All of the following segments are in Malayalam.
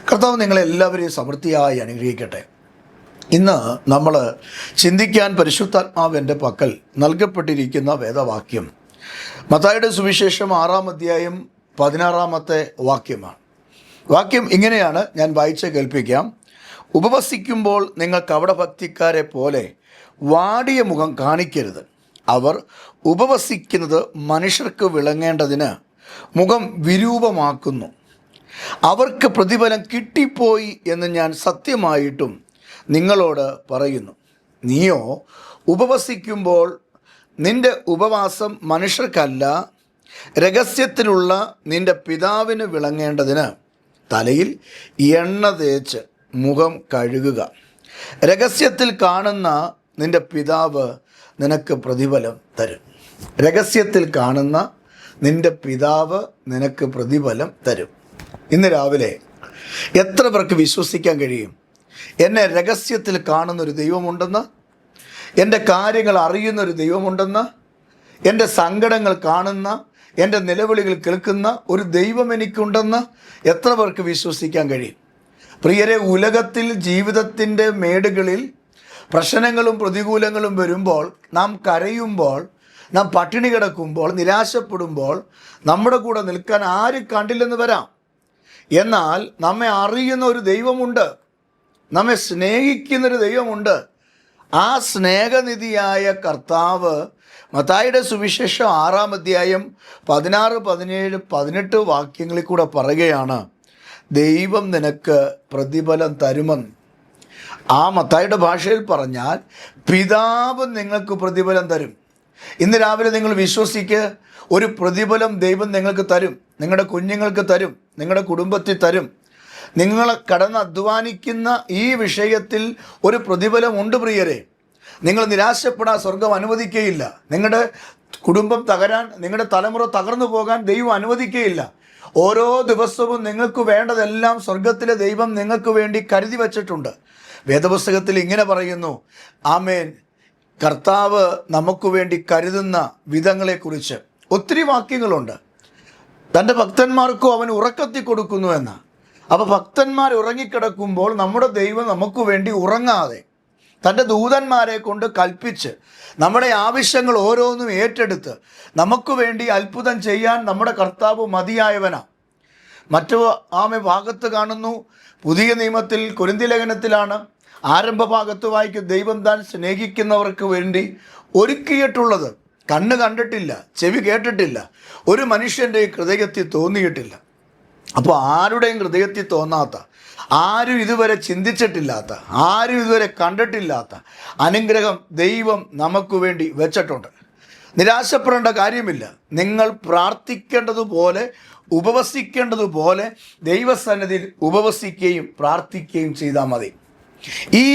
കർത്താവ് നിങ്ങളെല്ലാവരെയും സമൃദ്ധിയായി അനുഗ്രഹിക്കട്ടെ. ഇന്ന് നമ്മൾ ചിന്തിക്കാൻ പരിശുദ്ധാത്മാവ് എൻ്റെ പക്കൽ നൽകപ്പെട്ടിരിക്കുന്ന വേദവാക്യം മത്തായിയുടെ സുവിശേഷം 6-ാം അധ്യായം 16-ാമത്തെ വാക്യമാണ്. വാക്യം ഇങ്ങനെയാണ്, ഞാൻ വായിച്ച് കേൾപ്പിക്കാം. ഉപവസിക്കുമ്പോൾ നിങ്ങൾ കപടഭക്തിക്കാരെ പോലെ വാടിയ മുഖം കാണിക്കരുത്. അവർ ഉപവസിക്കുന്നത് മനുഷ്യർക്ക് വിളങ്ങേണ്ടതിന് മുഖം വിരൂപമാക്കുന്നു. അവർക്ക് പ്രതിഫലം കിട്ടിപ്പോയി എന്ന് ഞാൻ സത്യമായിട്ടും നിങ്ങളോട് പറയുന്നു. നീയോ ഉപവസിക്കുമ്പോൾ നിന്റെ ഉപവാസം മനുഷ്യർക്കല്ല, രഹസ്യത്തിലുള്ള നിന്റെ പിതാവിന് വിളങ്ങേണ്ടതിന് തലയിൽ എണ്ണ തേച്ച് മുഖം കഴുകുക. രഹസ്യത്തിൽ കാണുന്ന നിന്റെ പിതാവ് നിനക്ക് പ്രതിഫലം തരും. രഹസ്യത്തിൽ കാണുന്ന നിന്റെ പിതാവ് നിനക്ക് പ്രതിഫലം തരും. ഇന്ന് രാവിലെ എത്ര പേർക്ക് വിശ്വസിക്കാൻ കഴിയും എന്നെ രഹസ്യത്തിൽ കാണുന്നൊരു ദൈവമുണ്ടെന്ന്, എൻ്റെ കാര്യങ്ങൾ അറിയുന്നൊരു ദൈവമുണ്ടെന്ന്, എൻ്റെ സങ്കടങ്ങൾ കാണുന്ന, എൻ്റെ നിലവിളികൾ കേൾക്കുന്ന ഒരു ദൈവം എനിക്കുണ്ടെന്ന് എത്ര പേർക്ക് വിശ്വസിക്കാൻ കഴിയും? പ്രിയരെ, ഉലകത്തിൽ ജീവിതത്തിൻ്റെ മേടുകളിൽ പ്രശ്നങ്ങളും പ്രതികൂലങ്ങളും വരുമ്പോൾ, നാം കരയുമ്പോൾ, നാം പട്ടിണി കിടക്കുമ്പോൾ, നിരാശപ്പെടുമ്പോൾ നമ്മുടെ കൂടെ നിൽക്കാൻ ആരും കണ്ടില്ലെന്ന് വരാം. എന്നാൽ നമ്മെ അറിയുന്ന ഒരു ദൈവമുണ്ട്, നമ്മെ സ്നേഹിക്കുന്നൊരു ദൈവമുണ്ട്. ആ സ്നേഹനിധിയായ കർത്താവ് മത്തായിയുടെ സുവിശേഷം 6-ാം അധ്യായം 16, 17, 18 വാക്യങ്ങളിൽ കൂടെ പറയുകയാണ്, ദൈവം നിനക്ക് പ്രതിഫലം തരുമെന്ന്. ആ മത്തായിയുടെ ഭാഷയിൽ പറഞ്ഞാൽ പിതാവ് നിങ്ങൾക്ക് പ്രതിഫലം തരും. ഇന്ന് രാവിലെ നിങ്ങൾ വിശ്വസിക്ക്, ഒരു പ്രതിഫലം ദൈവം നിങ്ങൾക്ക് തരും. നിങ്ങളുടെ കുഞ്ഞുങ്ങൾക്ക് തരും, നിങ്ങളുടെ കുടുംബത്തിൽ തരും. നിങ്ങൾ കടന്ന് അധ്വാനിക്കുന്ന ഈ വിഷയത്തിൽ ഒരു പ്രതിഫലമുണ്ട് പ്രിയരെ. നിങ്ങൾ നിരാശപ്പെടാൻ സ്വർഗം അനുവദിക്കുകയില്ല. നിങ്ങളുടെ കുടുംബം തകരാൻ, നിങ്ങളുടെ തലമുറ തകർന്നു പോകാൻ ദൈവം അനുവദിക്കുകയില്ല. ഓരോ ദിവസവും നിങ്ങൾക്ക് വേണ്ടതെല്ലാം സ്വർഗത്തിലെ ദൈവം നിങ്ങൾക്ക് വേണ്ടി കരുതി വച്ചിട്ടുണ്ട്. വേദപുസ്തകത്തിൽ ഇങ്ങനെ പറയുന്നു, ആമേൻ, കർത്താവ് നമുക്ക് വേണ്ടി കരുതുന്ന വിധങ്ങളെക്കുറിച്ച് ഒത്തിരി വാക്യങ്ങളുണ്ട്. തൻ്റെ ഭക്തന്മാർക്കും അവൻ ഉറക്കത്തി കൊടുക്കുന്നു എന്ന്. അപ്പോൾ ഭക്തന്മാർ ഉറങ്ങിക്കിടക്കുമ്പോൾ നമ്മുടെ ദൈവം നമുക്ക് വേണ്ടി ഉറങ്ങാതെ തൻ്റെ ദൂതന്മാരെ കൊണ്ട് കൽപ്പിച്ച് നമ്മുടെ ആവശ്യങ്ങൾ ഓരോന്നും ഏറ്റെടുത്ത് നമുക്ക് വേണ്ടി അത്ഭുതം ചെയ്യാൻ നമ്മുടെ കർത്താവ് മതിയായവനാണ്. മറ്റു ഭാഗത്ത് കാണുന്നു, പുതിയ നിയമത്തിൽ കൊരിന്ത്യർ ലേഖനത്തിലാണ് ആരംഭ ഭാഗത്ത് വായിക്കും, ദൈവം താൻ സ്നേഹിക്കുന്നവർക്ക് വേണ്ടി ഒരുക്കിയിട്ടുള്ളത് കണ്ണ് കണ്ടിട്ടില്ല, ചെവി കേട്ടിട്ടില്ല, ഒരു മനുഷ്യൻ്റെ ഹൃദയത്തിൽ തോന്നിയിട്ടില്ല. അപ്പോൾ ആരുടെയും ഹൃദയത്തിൽ തോന്നാത്ത, ആരും ഇതുവരെ ചിന്തിച്ചിട്ടില്ലാത്ത, ആരും ഇതുവരെ കണ്ടിട്ടില്ലാത്ത അനുഗ്രഹം ദൈവം നമുക്ക് വേണ്ടി വെച്ചിട്ടുണ്ട്. നിരാശപ്പെടേണ്ട കാര്യമില്ല. നിങ്ങൾ പ്രാർത്ഥിക്കേണ്ടതുപോലെ, ഉപവസിക്കേണ്ടതുപോലെ ദൈവസന്നിധിയിൽ ഉപവസിക്കുകയും പ്രാർത്ഥിക്കുകയും ചെയ്താൽ മതി. ഈ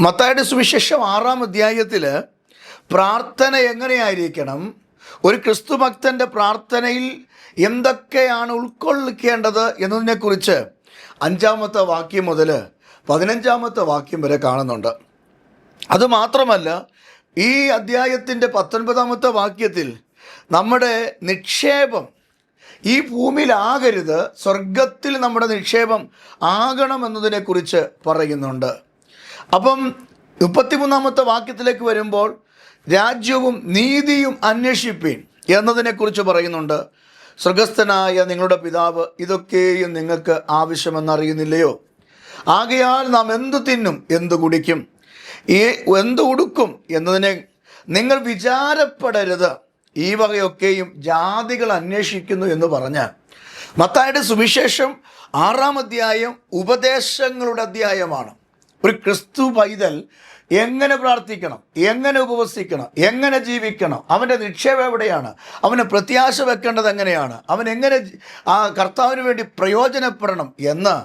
മത്തായിയുടെ സുവിശേഷം 6-ാം അധ്യായത്തിൽ പ്രാർത്ഥന എങ്ങനെയായിരിക്കണം, ഒരു ക്രിസ്തുഭക്തൻ്റെ പ്രാർത്ഥനയിൽ എന്തൊക്കെയാണ് ഉൾക്കൊള്ളിക്കേണ്ടത് എന്നതിനെക്കുറിച്ച് 5-ാമത്തെ വാക്യം മുതൽ 15-ാമത്തെ വാക്യം വരെ കാണുന്നുണ്ട്. അതുമാത്രമല്ല, ഈ അധ്യായത്തിൻ്റെ 19-ാമത്തെ വാക്യത്തിൽ നമ്മുടെ നിക്ഷേപം ഈ ഭൂമിയിലാകരുത്, സ്വർഗത്തിൽ നമ്മുടെ നിക്ഷേപം ആകണമെന്നതിനെക്കുറിച്ച് പറയുന്നുണ്ട്. അപ്പം 33-ാമത്തെ വാക്യത്തിലേക്ക് വരുമ്പോൾ രാജ്യവും നീതിയും അന്വേഷിപ്പീൻ എന്നതിനെക്കുറിച്ച് പറയുന്നുണ്ട്. സ്വർഗസ്ഥനായ നിങ്ങളുടെ പിതാവ് ഇതൊക്കെയും നിങ്ങൾക്ക് ആവശ്യമെന്നറിയുന്നില്ലയോ? ആകയാൽ നാം എന്തു തിന്നും, എന്തു കുടിക്കും, എന്തു ഉടുക്കും എന്നതിനെ നിങ്ങൾ വിചാരപ്പെടരുത്. ഈ വകയൊക്കെയും ജാതികൾ അന്വേഷിക്കുന്നു എന്ന് പറഞ്ഞാൽ മത്തായിയുടെ സുവിശേഷം 6-ാം അധ്യായം ഉപദേശങ്ങളുടെ അധ്യായമാണ്. ഒരു ക്രിസ്തു പൈതൽ എങ്ങനെ പ്രാർത്ഥിക്കണം, എങ്ങനെ ഉപവസിക്കണം, എങ്ങനെ ജീവിക്കണം, അവൻ്റെ നിക്ഷേപം എവിടെയാണ്, അവന് പ്രത്യാശ വെക്കേണ്ടത് എങ്ങനെയാണ്, അവൻ എങ്ങനെ ആ കർത്താവിന് വേണ്ടി പ്രയോജനപ്പെടണം എന്ന്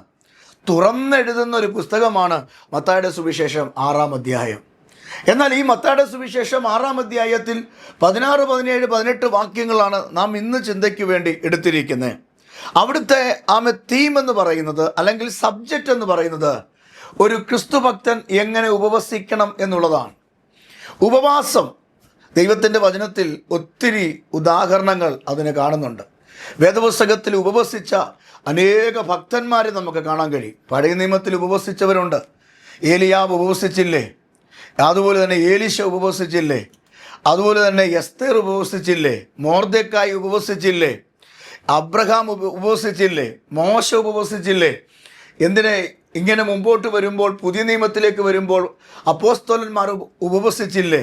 തുറന്നെഴുതുന്ന ഒരു പുസ്തകമാണ് മത്തായിയുടെ സുവിശേഷം 6-ാം അധ്യായം. എന്നാൽ ഈ മത്തായിയുടെ സുവിശേഷം 6-ാം അധ്യായത്തിൽ 16, 17, 18 വാക്യങ്ങളാണ് നാം ഇന്ന് ചിന്തയ്ക്ക് വേണ്ടി എടുത്തിരിക്കുന്നത്. അവിടുത്തെ തീം എന്ന് പറയുന്നത്, അല്ലെങ്കിൽ സബ്ജക്റ്റ് എന്ന് പറയുന്നത്, ഒരു ക്രിസ്തുഭക്തൻ എങ്ങനെ ഉപവസിക്കണം എന്നുള്ളതാണ്. ഉപവാസം ദൈവത്തിൻ്റെ വചനത്തിൽ ഒത്തിരി ഉദാഹരണങ്ങൾ അതിന് കാണുന്നുണ്ട്. വേദപുസ്തകത്തിൽ ഉപവസിച്ച അനേക ഭക്തന്മാരെ നമുക്ക് കാണാൻ കഴിയും. പഴയ നിയമത്തിൽ ഉപവസിച്ചവരുണ്ട്. ഏലിയാവ് ഉപവസിച്ചില്ലേ? അതുപോലെ തന്നെ ഏലീശ ഉപവസിച്ചില്ലേ? അതുപോലെ തന്നെ എസ്തേർ ഉപവസിച്ചില്ലേ? മൊർദെഖായി ഉപവസിച്ചില്ലേ? അബ്രഹാം ഉപവസിച്ചില്ലേ? മോശ ഉപവസിച്ചില്ലേ? എന്തിനെ ഇങ്ങനെ മുമ്പോട്ട് വരുമ്പോൾ, പുതിയ നിയമത്തിലേക്ക് വരുമ്പോൾ അപ്പോസ്തലന്മാർ ഉപവസിച്ചില്ലേ?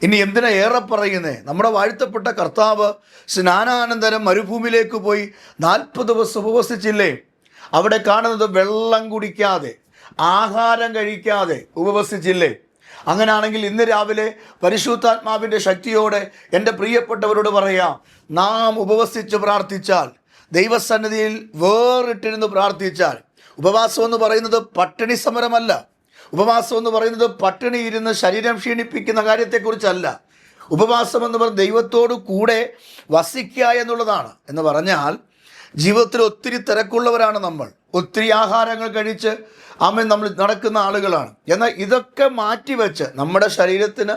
ഇനി എന്തിനാ ഏറെ പറയുന്നേ? നമ്മുടെ വാഴ്ത്തപ്പെട്ട കർത്താവ് സ്നാനാനന്തരം മരുഭൂമിയിലേക്ക് പോയി 40 ദിവസം ഉപവസിച്ചില്ലേ? അവിടെ കാണുന്നത് വെള്ളം കുടിക്കാതെ, ആഹാരം കഴിക്കാതെ ഉപവസിച്ചില്ലേ? അങ്ങനെയാണെങ്കിൽ ഇന്ന് രാവിലെ പരിശുദ്ധാത്മാവിൻ്റെ ശക്തിയോടെ എൻ്റെ പ്രിയപ്പെട്ടവരോട് പറയാം, നാം ഉപവസിച്ച് പ്രാർത്ഥിച്ചാൽ, ദൈവസന്നിധിയിൽ വേറിട്ടിരുന്ന് പ്രാർത്ഥിച്ചാൽ, ഉപവാസം എന്ന് പറയുന്നത് പട്ടിണി സമരമല്ല. ഉപവാസം എന്ന് പറയുന്നത് പട്ടിണി ഇരുന്ന് ശരീരം ക്ഷീണിപ്പിക്കുന്ന കാര്യത്തെക്കുറിച്ചല്ല. ഉപവാസം എന്ന് പറയുന്നത് ദൈവത്തോടു കൂടെ വസിക്കുക എന്നുള്ളതാണ്. എന്ന് പറഞ്ഞാൽ ജീവിതത്തിൽ ഒത്തിരി തിരക്കുള്ളവരാണ് നമ്മൾ, ഒത്തിരി ആഹാരങ്ങൾ കഴിച്ച് നമ്മൾ നടക്കുന്ന ആളുകളാണ്. എന്നാൽ ഇതൊക്കെ മാറ്റിവെച്ച് നമ്മുടെ ശരീരത്തിന്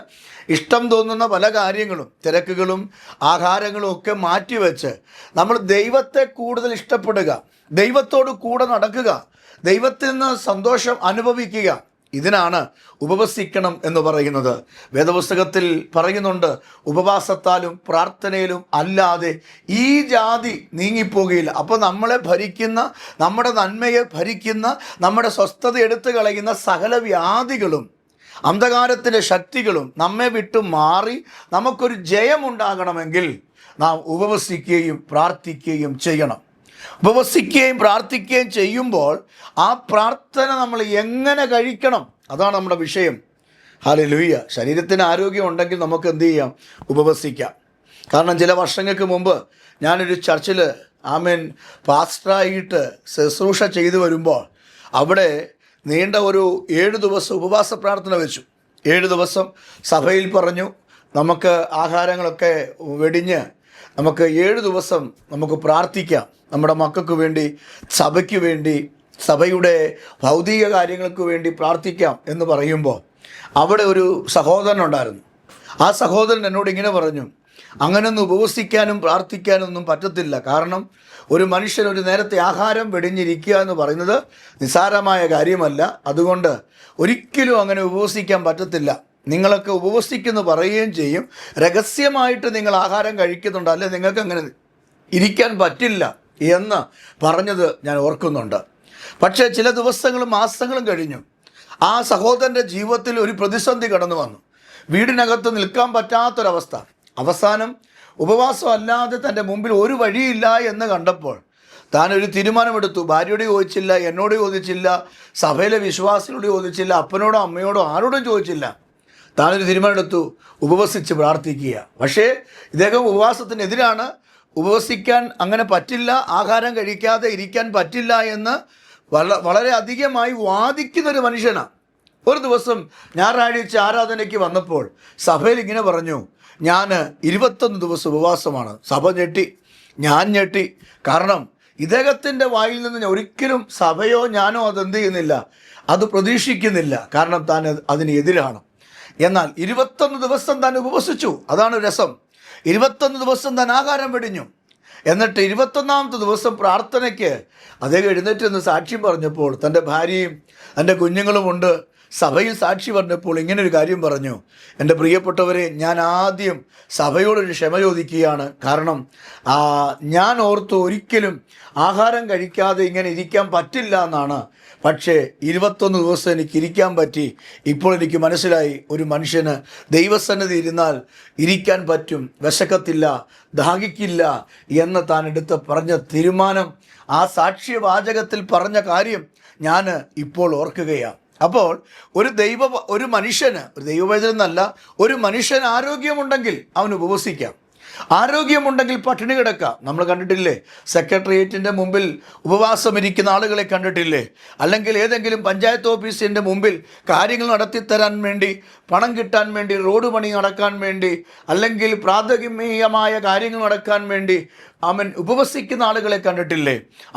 ഇഷ്ടം തോന്നുന്ന പല കാര്യങ്ങളും, തിരക്കുകളും ആഹാരങ്ങളും ഒക്കെ മാറ്റിവെച്ച് നമ്മൾ ദൈവത്തെ കൂടുതൽ ഇഷ്ടപ്പെടുക, ദൈവത്തോട് കൂടെ നടക്കുക, ദൈവത്തിൽ നിന്ന് സന്തോഷം അനുഭവിക്കുക. ഇതിനാണ് ഉപവസിക്കണം എന്ന് പറയുന്നത്. വേദപുസ്തകത്തിൽ പറയുന്നുണ്ട്, ഉപവാസത്താലും പ്രാർത്ഥനയിലും അല്ലാതെ ഈ ജാതി നീങ്ങിപ്പോകുകയില്ല. അപ്പോൾ നമ്മളെ ഭരിക്കുന്ന, നമ്മുടെ നന്മയെ ഭരിക്കുന്ന, നമ്മുടെ സ്വസ്ഥത എടുത്തു കളയുന്ന സകല വ്യാധികളും അന്ധകാരത്തിൻ്റെ ശക്തികളും നമ്മെ വിട്ടു മാറി നമുക്കൊരു ജയമുണ്ടാകണമെങ്കിൽ നാം ഉപവസിക്കുകയും പ്രാർത്ഥിക്കുകയും ചെയ്യണം. ഉപവസിക്കുകയും പ്രാർത്ഥിക്കുകയും ചെയ്യുമ്പോൾ ആ പ്രാർത്ഥന നമ്മൾ എങ്ങനെ കഴിക്കണം, അതാണ് നമ്മുടെ വിഷയം. ഹല്ലേലൂയ. ശരീരത്തിന് ആരോഗ്യം ഉണ്ടെങ്കിൽ നമുക്ക് എന്ത് ചെയ്യാം? ഉപവസിക്കാം. കാരണം ചില വർഷങ്ങൾക്ക് മുമ്പ് ഞാനൊരു ചർച്ചിൽ പാസ്റ്ററായിട്ട് ശുശ്രൂഷ ചെയ്തു വരുമ്പോൾ അവിടെ നീണ്ട ഒരു 7 ദിവസം ഉപവാസ പ്രാർത്ഥന വെച്ചു. 7 ദിവസം സഭയിൽ പറഞ്ഞു, നമുക്ക് ആഹാരങ്ങളൊക്കെ വെടിഞ്ഞ് നമുക്ക് 7 ദിവസം നമുക്ക് പ്രാർത്ഥിക്കാം, നമ്മുടെ മക്കൾക്ക് വേണ്ടി, സഭയ്ക്ക് വേണ്ടി, സഭയുടെ ഭൗതിക കാര്യങ്ങൾക്ക് വേണ്ടി പ്രാർത്ഥിക്കാം എന്ന് പറയുമ്പോൾ അവിടെ ഒരു സഹോദരനുണ്ടായിരുന്നു. ആ സഹോദരൻ എന്നോട് ഇങ്ങനെ പറഞ്ഞു, അങ്ങനെയൊന്നും ഉപവസിക്കാനും പ്രാർത്ഥിക്കാനും ഒന്നും പറ്റത്തില്ല. കാരണം ഒരു മനുഷ്യൻ ഒരു നേരത്തെ ആഹാരം വെടിഞ്ഞിരിക്കുക എന്ന് പറയുന്നത് നിസ്സാരമായ കാര്യമല്ല. അതുകൊണ്ട് ഒരിക്കലും അങ്ങനെ ഉപവസിക്കാൻ പറ്റത്തില്ല. നിങ്ങളൊക്കെ ഉപവസിക്കുന്നു പറയുകയും ചെയ്യും, രഹസ്യമായിട്ട് നിങ്ങൾ ആഹാരം കഴിക്കുന്നുണ്ട്, അല്ലെ നിങ്ങൾക്ക് അങ്ങനെ ഇരിക്കാൻ പറ്റില്ല എന്ന് പറഞ്ഞത് ഞാൻ ഓർക്കുന്നുണ്ട്. പക്ഷേ ചില ദിവസങ്ങളും മാസങ്ങളും കഴിഞ്ഞു. ആ സഹോദരൻ്റെ ജീവിതത്തിൽ ഒരു പ്രതിസന്ധി കടന്നു വന്നു. വീടിനകത്ത് നിൽക്കാൻ പറ്റാത്തൊരവസ്ഥ. അവസാനം ഉപവാസം അല്ലാതെ തൻ്റെ മുമ്പിൽ ഒരു വഴിയില്ല എന്ന് കണ്ടപ്പോൾ താനൊരു തീരുമാനമെടുത്തു. ഭാര്യയോട് ചോദിച്ചില്ല, എന്നോട് ചോദിച്ചില്ല, സഭയിലെ വിശ്വാസികളോട് ചോദിച്ചില്ല, അപ്പനോടോ അമ്മയോടോ ആരോടും ചോദിച്ചില്ല. താനൊരു തീരുമാനമെടുത്തു, ഉപവസിച്ച് പ്രാർത്ഥിക്കുക. പക്ഷേ ഇദ്ദേഹം ഉപവാസത്തിനെതിരാണ്. ഉപവസിക്കാൻ അങ്ങനെ പറ്റില്ല, ആഹാരം കഴിക്കാതെ ഇരിക്കാൻ പറ്റില്ല എന്ന് വളരെ അധികമായി വാദിക്കുന്നൊരു മനുഷ്യനാണ്. ഒരു ദിവസം ഞായറാഴ്ച ആരാധനയ്ക്ക് വന്നപ്പോൾ സഭയിൽ ഇങ്ങനെ പറഞ്ഞു, ഞാൻ 21 ദിവസം ഉപവാസമാണ്. സഭ ഞെട്ടി, ഞാൻ ഞെട്ടി. കാരണം ഇദ്ദേഹത്തിൻ്റെ വായിൽ നിന്ന് ഒരിക്കലും സഭയോ ഞാനോ അതെന്ത് ചെയ്യുന്നില്ല, അത് പ്രതീക്ഷിക്കുന്നില്ല. കാരണം താൻ അതിന് എതിരാണ്. എന്നാൽ 21 ദിവസം താൻ ഉപവസിച്ചു. അതാണ് രസം. 21 ദിവസം താൻ ആഹാരം വെടിഞ്ഞു. എന്നിട്ട് 21ാമത്തെ ദിവസം പ്രാർത്ഥനയ്ക്ക് അദ്ദേഹം എഴുന്നേറ്റ് നിന്ന് സാക്ഷ്യം പറഞ്ഞപ്പോൾ തൻ്റെ ഭാര്യയും തൻ്റെ കുഞ്ഞുങ്ങളുമുണ്ട്. സഭയിൽ സാക്ഷി പറഞ്ഞപ്പോൾ ഇങ്ങനൊരു കാര്യം പറഞ്ഞു, എൻ്റെ പ്രിയപ്പെട്ടവരെ, ഞാൻ ആദ്യം സഭയോടൊരു ക്ഷമ ചോദിക്കുകയാണ്. കാരണം ഞാൻ ഓർത്തു ഒരിക്കലും ആഹാരം കഴിക്കാതെ ഇങ്ങനെ ഇരിക്കാൻ പറ്റില്ല എന്നാണ്. പക്ഷേ 21 ദിവസം എനിക്ക് ഇരിക്കാൻ പറ്റി. ഇപ്പോൾ എനിക്ക് മനസ്സിലായി, ഒരു മനുഷ്യന് ദൈവസന്നിധി ഇരുന്നാൽ ഇരിക്കാൻ പറ്റും, വിശക്കത്തില്ല, ദാഹിക്കില്ല എന്ന് താൻ എടുത്ത് പറഞ്ഞ തീരുമാനം, ആ സാക്ഷ്യവാചകത്തിൽ പറഞ്ഞ കാര്യം ഞാൻ ഇപ്പോൾ ഓർക്കുകയാണ്. അപ്പോൾ ഒരു മനുഷ്യന്, ഒരു ദൈവവചനമല്ല, ഒരു മനുഷ്യന് ആരോഗ്യമുണ്ടെങ്കിൽ അവന് ഉപവസിക്കാം. ആരോഗ്യമുണ്ടെങ്കിൽ പട്ടിണി കിടക്കാം. നമ്മൾ കണ്ടിട്ടില്ലേ, സെക്രട്ടേറിയറ്റിൻ്റെ മുമ്പിൽ ഉപവാസം ഇരിക്കുന്ന ആളുകളെ കണ്ടിട്ടില്ലേ? അല്ലെങ്കിൽ ഏതെങ്കിലും പഞ്ചായത്ത് ഓഫീസിൻ്റെ മുമ്പിൽ കാര്യങ്ങൾ നടത്തിത്തരാൻ വേണ്ടി, പണം കിട്ടാൻ വേണ്ടി, റോഡ് പണി നടക്കാൻ വേണ്ടി, അല്ലെങ്കിൽ പ്രാഥമികമായ കാര്യങ്ങൾ നടക്കാൻ വേണ്ടി ഉപവസിക്കുന്ന ആളുകളെ കണ്ടിട്ടില്ലേ?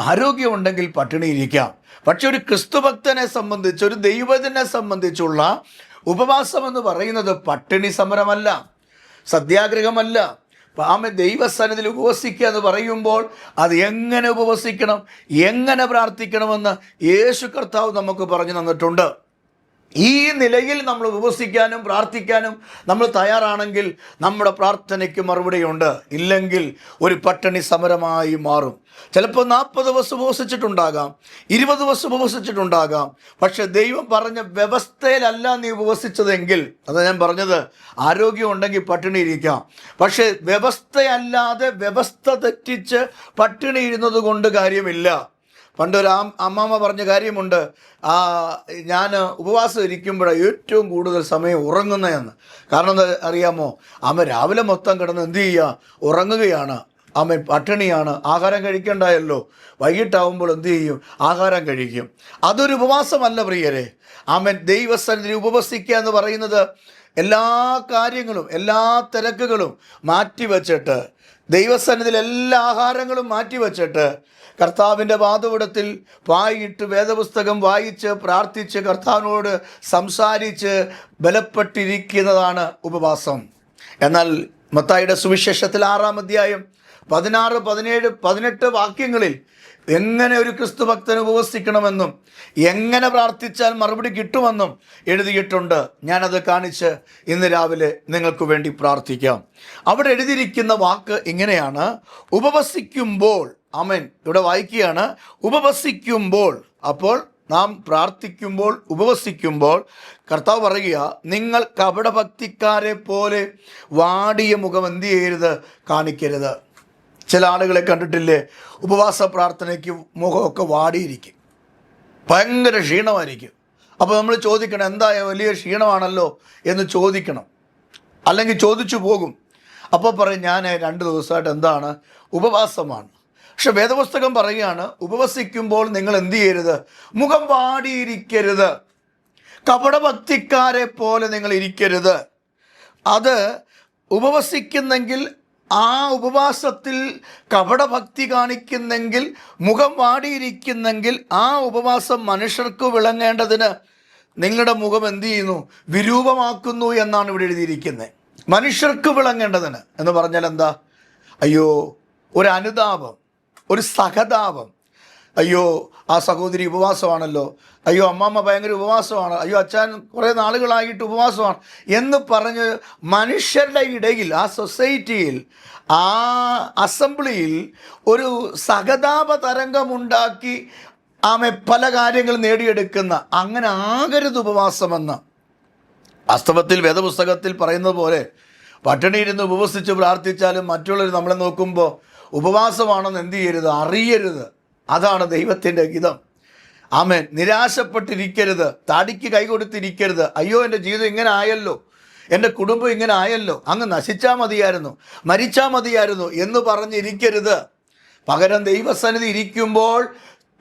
ആരോഗ്യമുണ്ടെങ്കിൽ പട്ടിണി ഇരിക്കാം. പക്ഷെ ഒരു ക്രിസ്തുഭക്തനെ സംബന്ധിച്ച്, ഒരു ദൈവത്തിനെ സംബന്ധിച്ചുള്ള ഉപവാസം എന്ന് പറയുന്നത് പട്ടിണി സമരമല്ല, സത്യാഗ്രഹമല്ല, ആമേൻ, ദൈവസന്നിധിയിൽ ഉപവസിക്കുക എന്ന് പറയുമ്പോൾ അത് എങ്ങനെ ഉപവസിക്കണം, എങ്ങനെ പ്രാർത്ഥിക്കണമെന്ന് യേശു കർത്താവ് നമുക്ക് പറഞ്ഞു തന്നിട്ടുണ്ട്. ഈ നിലയിൽ നമ്മൾ ഉപവസിക്കാനും പ്രാർത്ഥിക്കാനും നമ്മൾ തയ്യാറാണെങ്കിൽ നമ്മുടെ പ്രാർത്ഥനയ്ക്ക് മറുപടിയുണ്ട്. ഇല്ലെങ്കിൽ ഒരു പട്ടിണി സമരമായി മാറും. ചിലപ്പോൾ 40 ദിവസം ഉപവസിച്ചിട്ടുണ്ടാകാം, 20 ദിവസം ഉപവസിച്ചിട്ടുണ്ടാകാം. പക്ഷെ ദൈവം പറഞ്ഞ വ്യവസ്ഥയിലല്ല നീ ഉപവസിച്ചതെങ്കിൽ, അതാ ഞാൻ പറഞ്ഞത്, ആരോഗ്യം ഉണ്ടെങ്കിൽ പട്ടിണി ഇരിക്കാം. പക്ഷെ വ്യവസ്ഥയല്ലാതെ വ്യവസ്ഥ തെറ്റിച്ച് പട്ടിണി ഇരുന്നത് കൊണ്ട് കാര്യമില്ല. പണ്ടൊരു അമ്മാമ്മ പറഞ്ഞ കാര്യമുണ്ട്, ഞാൻ ഉപവാസം ഇരിക്കുമ്പോഴാണ് ഏറ്റവും കൂടുതൽ സമയം ഉറങ്ങുന്നതെന്ന്. കാരണം എന്താ അറിയാമോ? അമ്മ രാവിലെ മൊത്തം കിടന്ന് എന്ത് ചെയ്യുക, ഉറങ്ങുകയാണ്. അമ്മ പട്ടിണിയാണ്, ആഹാരം കഴിക്കണ്ടായല്ലോ. വൈകിട്ടാവുമ്പോൾ എന്ത് ചെയ്യും, ആഹാരം കഴിക്കും. അതൊരു ഉപവാസമല്ല പ്രിയരെ. ആമേൻ, ദൈവസന്നിധിയിൽ ഉപവസിക്കുക എന്ന് പറയുന്നത് എല്ലാ കാര്യങ്ങളും എല്ലാ തിരക്കുകളും മാറ്റിവെച്ചിട്ട്, ദൈവസന്നിധിയിൽ എല്ലാ ആഹാരങ്ങളും മാറ്റിവെച്ചിട്ട് കർത്താവിൻ്റെ പാദപീഠത്തിൽ വായിട്ട് വേദപുസ്തകം വായിച്ച് പ്രാർത്ഥിച്ച് കർത്താവിനോട് സംസാരിച്ച് ബലപ്പെട്ടിരിക്കുന്നതാണ് ഉപവാസം. എന്നാൽ മത്തായിയുടെ സുവിശേഷത്തിൽ 6-ാം അധ്യായം 16, 17, 18 വാക്യങ്ങളിൽ എങ്ങനെ ഒരു ക്രിസ്തു ഭക്തൻ ഉപവസിക്കണമെന്നും എങ്ങനെ പ്രാർത്ഥിച്ചാൽ മറുപടി കിട്ടുമെന്നും എഴുതിയിട്ടുണ്ട്. ഞാനത് കാണിച്ച് ഇന്ന് രാവിലെ നിങ്ങൾക്ക് വേണ്ടി പ്രാർത്ഥിക്കാം. അവിടെ എഴുതിയിരിക്കുന്ന വാക്ക് ഇങ്ങനെയാണ്: ഉപവസിക്കുമ്പോൾ. ആമേൻ. ഇവിടെ വായിക്കുകയാണ്, ഉപവസിക്കുമ്പോൾ. അപ്പോൾ നാം പ്രാർത്ഥിക്കുമ്പോൾ, ഉപവസിക്കുമ്പോൾ കർത്താവ് പറയുക, നിങ്ങൾ കപടഭക്തിക്കാരെ പോലെ വാടിയ മുഖം എന്ത് ചെയ്യരുത്, കാണിക്കരുത്. ചില ആളുകളെ കണ്ടിട്ടില്ലേ, ഉപവാസ പ്രാർത്ഥനയ്ക്ക് മുഖമൊക്കെ വാടിയിരിക്കും, ഭയങ്കര ക്ഷീണമായിരിക്കും. അപ്പോൾ നമ്മൾ ചോദിക്കണം, എന്താ വലിയ ക്ഷീണമാണല്ലോ എന്ന് ചോദിക്കണം. അല്ലെങ്കിൽ ചോദിച്ചു പോകും. അപ്പോൾ പറയും, ഞാൻ 2 ദിവസമായിട്ട് എന്താണ്, ഉപവാസമാണ്. പക്ഷെ വേദപുസ്തകം പറയുകയാണ്, ഉപവസിക്കുമ്പോൾ നിങ്ങൾ എന്ത് ചെയ്യരുത്, മുഖം വാടിയിരിക്കരുത്, കപടഭക്തിക്കാരെ പോലെ നിങ്ങൾ ഇരിക്കരുത്. അത് ഉപവസിക്കുന്നെങ്കിൽ, ആ ഉപവാസത്തിൽ കപടഭക്തി കാണിക്കുന്നെങ്കിൽ, മുഖം വാടിയിരിക്കുന്നെങ്കിൽ, ആ ഉപവാസം മനുഷ്യർക്ക് വിളങ്ങേണ്ടതിന് നിങ്ങളുടെ മുഖം എന്ത് ചെയ്യുന്നു, വിരൂപമാക്കുന്നു എന്നാണ് ഇവിടെ എഴുതിയിരിക്കുന്നത്. മനുഷ്യർക്ക് വിളങ്ങേണ്ടതിന് എന്ന് പറഞ്ഞാൽ എന്താ? അയ്യോ, ഒരു അനുതാപം, ഒരു സഹതാപം. അയ്യോ, ആ സഹോദരി ഉപവാസമാണല്ലോ, അയ്യോ അമ്മാമ്മ ഭയങ്കര ഉപവാസമാണ്, അയ്യോ അച്ഛൻ കുറേ നാളുകളായിട്ട് ഉപവാസമാണ് എന്ന് പറഞ്ഞ് മനുഷ്യരുടെ ഇടയിൽ, ആ സൊസൈറ്റിയിൽ, ആ അസംബ്ലിയിൽ ഒരു സഹതാപ തരംഗമുണ്ടാക്കി പല കാര്യങ്ങൾ നേടിയെടുക്കുന്ന, അങ്ങനെ ആകരുത് ഉപവാസമെന്ന്. വാസ്തവത്തിൽ വേദപുസ്തകത്തിൽ പറയുന്നത് പോലെ പട്ടിണി ഇരുന്ന് ഉപവസിച്ച് പ്രാർത്ഥിച്ചാലും മറ്റുള്ളവർ നമ്മളെ നോക്കുമ്പോൾ ഉപവാസമാണെന്ന് എന്ത് ചെയ്യരുത്, അറിയരുത്. അതാണ് ദൈവത്തിൻ്റെ ഗീതം. ആമേൻ. നിരാശപ്പെട്ടിരിക്കരുത്, താടിക്ക് കൈ കൊടുത്തിരിക്കരുത്. അയ്യോ, എൻ്റെ ജീവിതം ഇങ്ങനെ ആയല്ലോ, എൻ്റെ കുടുംബം ഇങ്ങനെ ആയല്ലോ, അങ്ങ് നശിച്ചാൽ മതിയായിരുന്നു, മരിച്ചാൽ മതിയായിരുന്നു എന്ന് പറഞ്ഞിരിക്കരുത്. പകരം ദൈവസന്നിധി ഇരിക്കുമ്പോൾ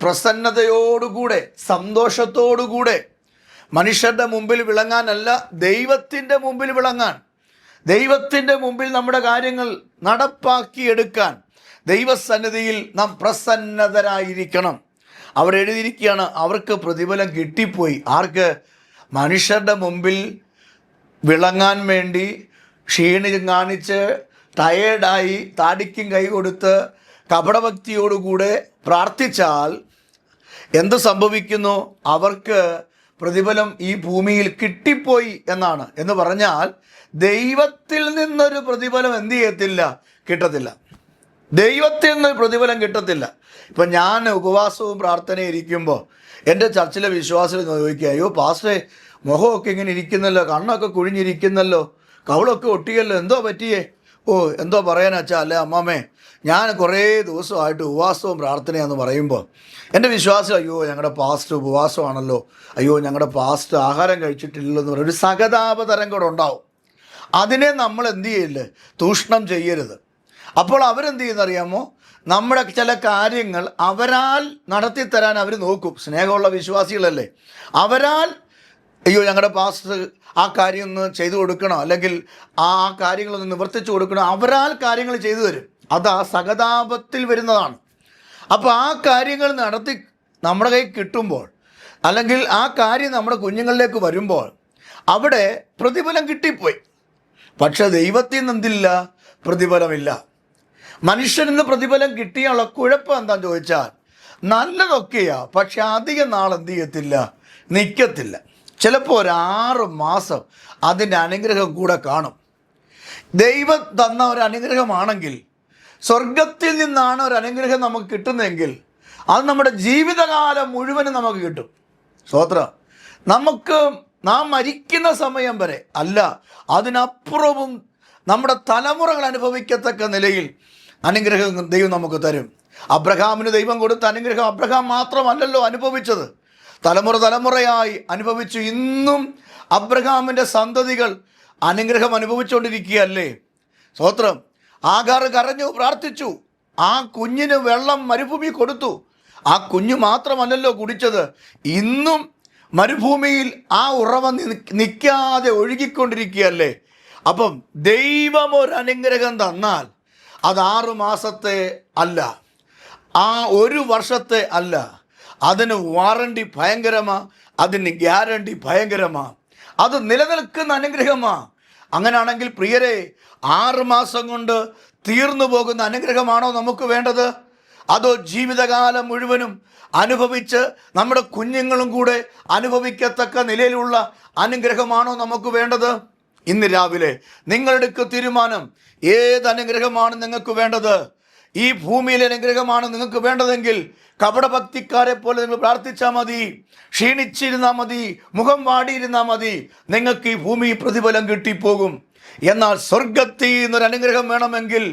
പ്രസന്നതയോടുകൂടെ, സന്തോഷത്തോടുകൂടെ, മനുഷ്യരുടെ മുമ്പിൽ വിളങ്ങാനല്ല, ദൈവത്തിൻ്റെ മുമ്പിൽ വിളങ്ങാൻ, ദൈവത്തിൻ്റെ മുമ്പിൽ നമ്മുടെ കാര്യങ്ങൾ നടപ്പാക്കിയെടുക്കാൻ ദൈവസന്നിധിയിൽ നാം പ്രസന്നതരായിരിക്കണം. അവിടെ എഴുതിയിരിക്കുകയാണ്, അവർക്ക് പ്രതിഫലം കിട്ടിപ്പോയി. ആർക്ക്? മനുഷ്യരുടെ മുമ്പിൽ വിളങ്ങാൻ വേണ്ടി ക്ഷീണം കാണിച്ച് ടയേർഡായി താടിക്കും കൈ കൊടുത്ത് കപടഭക്തിയോടുകൂടെ പ്രാർത്ഥിച്ചാൽ എന്ത് സംഭവിക്കുന്നു? അവർക്ക് പ്രതിഫലം ഈ ഭൂമിയിൽ കിട്ടിപ്പോയി എന്നാണ്. എന്ന് പറഞ്ഞാൽ ദൈവത്തിൽ നിന്നൊരു പ്രതിഫലം എന്ത് ചെയ്യത്തില്ല, കിട്ടത്തില്ല. ദൈവത്തിൽ നിന്ന് പ്രതിഫലം കിട്ടത്തില്ല. ഇപ്പം ഞാൻ ഉപവാസവും പ്രാർത്ഥനയും ഇരിക്കുമ്പോൾ എൻ്റെ ചർച്ചിലെ വിശ്വാസികൾ ചോദിക്കുക, അയ്യോ പാസ്റ്ററെ, മുഖമൊക്കെ ഇങ്ങനെ ഇരിക്കുന്നല്ലോ, കണ്ണൊക്കെ കുഴിഞ്ഞിരിക്കുന്നല്ലോ, കവളൊക്കെ ഒട്ടിയല്ലോ, എന്തോ പറ്റിയേ? ഓ, എന്തോ പറയാനച്ചാ, അല്ലേ അമ്മാമ്മേ, ഞാൻ കുറേ ദിവസമായിട്ട് ഉപവാസവും പ്രാർത്ഥനയാണെന്ന് പറയുമ്പോൾ എൻ്റെ വിശ്വാസം, അയ്യോ ഞങ്ങളുടെ പാസ്റ്റ് ഉപവാസമാണല്ലോ, അയ്യോ ഞങ്ങളുടെ പാസ്റ്റ് ആഹാരം കഴിച്ചിട്ടില്ലല്ലോ എന്ന് പറയും. ഒരു സഹതാപ തരം കൂടെ ഉണ്ടാവും. അതിനെ നമ്മൾ എന്ത് ചെയ്യില്ല, ചൂഷണം ചെയ്യരുത്. അപ്പോൾ അവരെന്ത് ചെയ്യുന്നറിയാമോ? നമ്മുടെ ചില കാര്യങ്ങൾ അവരാൽ നടത്തിത്തരാൻ അവർ നോക്കും. സ്നേഹമുള്ള വിശ്വാസികളല്ലേ, അവരാൽ അയ്യോ ഞങ്ങളുടെ പാസ്റ്റർ ആ കാര്യം ഒന്ന് ചെയ്തു കൊടുക്കണം, അല്ലെങ്കിൽ ആ കാര്യങ്ങളൊന്ന് നിവർത്തിച്ചു കൊടുക്കണം, അവരാൽ കാര്യങ്ങൾ ചെയ്തു തരും. അത് ആ സഹതാപത്തിൽ വരുന്നതാണ്. അപ്പോൾ ആ കാര്യങ്ങൾ നടത്തി നമ്മുടെ കയ്യിൽ കിട്ടുമ്പോൾ, അല്ലെങ്കിൽ ആ കാര്യം നമ്മുടെ കുഞ്ഞുങ്ങളിലേക്ക് വരുമ്പോൾ അവിടെ പ്രതിഫലം കിട്ടിപ്പോയി. പക്ഷെ ദൈവത്തിൽ നിന്ന് എന്തില്ല, പ്രതിഫലമില്ല. മനുഷ്യന് പ്രതിഫലം കിട്ടിയുള്ള കുഴപ്പം എന്താണെന്ന് ചോദിച്ചാൽ നല്ലതൊക്കെയാ, പക്ഷെ അധികം നാൾ എന്ത് ചെയ്യത്തില്ല, നിൽക്കത്തില്ല. ചിലപ്പോൾ ഒരു 6 മാസം അതിൻ്റെ അനുഗ്രഹം കൂടെ കാണും. ദൈവം തന്ന ഒരു അനുഗ്രഹമാണെങ്കിൽ, സ്വർഗത്തിൽ നിന്നാണ് ഒരു അനുഗ്രഹം നമുക്ക് കിട്ടുന്നതെങ്കിൽ അത് നമ്മുടെ ജീവിതകാലം മുഴുവനും നമുക്ക് കിട്ടും. സ്തോത്രം. നമുക്ക് നാം മരിക്കുന്ന സമയം വരെ അല്ല, അതിനപ്പുറവും നമ്മുടെ തലമുറകൾ അനുഭവിക്കത്തക്ക നിലയിൽ അനുഗ്രഹം ദൈവം നമുക്ക് തരും. അബ്രഹാമിന് ദൈവം കൊടുത്ത അനുഗ്രഹം അബ്രഹാം മാത്രമല്ലല്ലോ അനുഭവിച്ചത്, തലമുറയായി അനുഭവിച്ചു. ഇന്നും അബ്രഹാമിൻ്റെ സന്തതികൾ അനുഗ്രഹം അനുഭവിച്ചുകൊണ്ടിരിക്കുകയല്ലേ. സ്തോത്രം. ആഗാർ കരഞ്ഞു, പ്രാർത്ഥിച്ചു. ആ കുഞ്ഞിന് വെള്ളം മരുഭൂമി കൊടുത്തു. ആ കുഞ്ഞു മാത്രമല്ലല്ലോ കുടിച്ചത്, ഇന്നും മരുഭൂമിയിൽ ആ ഉറവ നിൽക്കാതെ ഒഴുകിക്കൊണ്ടിരിക്കുകയല്ലേ. അപ്പം ദൈവം ഒരു അനുഗ്രഹം തന്നാൽ അത് 6 മാസത്തെ അല്ല, ആ 1 വർഷത്തെ അല്ല, അതിന് വാറണ്ടി ഭയങ്കരമാ, അതിന് ഗ്യാരണ്ടി ഭയങ്കരമാ, അത് നിലനിൽക്കുന്ന അനുഗ്രഹമാ. അങ്ങനെയാണെങ്കിൽ പ്രിയരെ, 6 മാസം കൊണ്ട് തീർന്നു പോകുന്ന അനുഗ്രഹമാണോ നമുക്ക് വേണ്ടത്? അതോ ജീവിതകാലം മുഴുവനും അനുഭവിച്ച് നമ്മുടെ കുഞ്ഞുങ്ങളും കൂടെ അനുഭവിക്കത്തക്ക നിലയിലുള്ള അനുഗ്രഹമാണോ നമുക്ക് വേണ്ടത്? ഇന്ന് രാവിലെ നിങ്ങളെടുക്ക തീരുമാനം. ഏത് അനുഗ്രഹമാണ് നിങ്ങൾക്ക് വേണ്ടത്? ഈ ഭൂമിയിലെ അനുഗ്രഹമാണ് നിങ്ങൾക്ക് വേണ്ടതെങ്കിൽ കപടഭക്തിക്കാരെ പോലെ നിങ്ങൾ പ്രാർത്ഥിച്ചാൽ മതി, ക്ഷീണിച്ചിരുന്നാൽ മതി, മുഖം വാടിയിരുന്നാൽ മതി. നിങ്ങൾക്ക് ഈ ഭൂമി പ്രതിഫലം കിട്ടിപ്പോകും. എന്നാൽ സ്വർഗത്തിൽ നിന്നൊരു അനുഗ്രഹം വേണമെങ്കിൽ